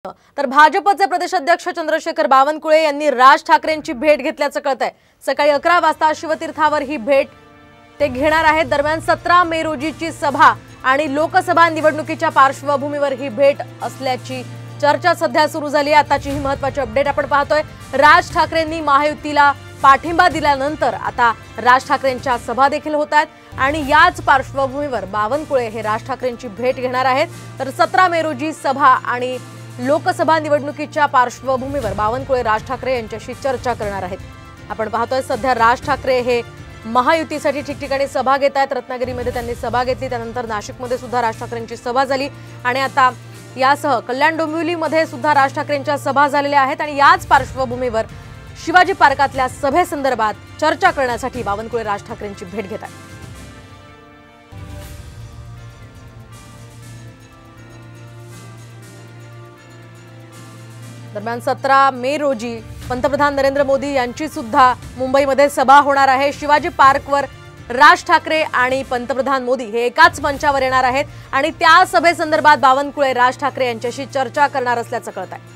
तर भाजपचे प्रदेशाध्यक्ष चंद्रशेखर बावनकुळे यांनी राज ठाकरेंची भेट घेतल्याचं कळतंय। सकाळी 11 वाजता शिवतीर्थावर ही भेट ते घेणार आहेत। दरम्यान 17 मे रोजीची सभा आणि लोकसभा निवडणुकीच्या पार्श्वभूमीवर ही भेट असल्याची चर्चा सध्या सुरू झाली आहे। आताची ही महत्त्वाची अपडेट आपण पाहतोय। राज ठाकरेंनी महायुतीला पाठिंबा दिल्यानंतर आता राज ठाकरेंच्या सभा देखील होत आहेत आणि याच पार्श्वभूमीवर बावनकुळे हे राज ठाकरेंची भेट घेणार आहेत। तर 17 मे रोजी सभा आणि लोकसभा निवडणुकीच्या पार्श्वभूमीवर बावनकुळे राज ठाकरे यांच्याशी चर्चा करणार आहेत। आपण पाहतोय सध्या राज ठाकरे हे महायुतीसाठी ठिकठिकाणी सभा घेत आहेत। रत्नागिरीमध्ये त्यांनी सभा घेतली, त्यानंतर नाशिकमध्ये सुद्धा राज ठाकरेंची सभा झाली आणि आता यासह कल्याण डोंबिवलीमध्ये सुद्धा राज ठाकरेंच्या सभा झालेल्या आहेत आणि याच पार्श्वभूमीवर शिवाजी पार्कातल्या सभेसंदर्भात चर्चा करण्यासाठी बावनकुळे राज ठाकरेंची भेट घेत आहेत। दरम्यान 17 मे रोजी पंतप्रधान नरेंद्र मोदी यांची सुद्धा मुंबईमध्ये सभा होणार आहे। शिवाजी पार्कवर राज ठाकरे आणि पंतप्रधान मोदी हे एकाच मंचावर येणार आहेत आणि त्या सभेसंदर्भात बावनकुळे राज ठाकरे यांच्याशी चर्चा करणार असल्याचं कळतंय।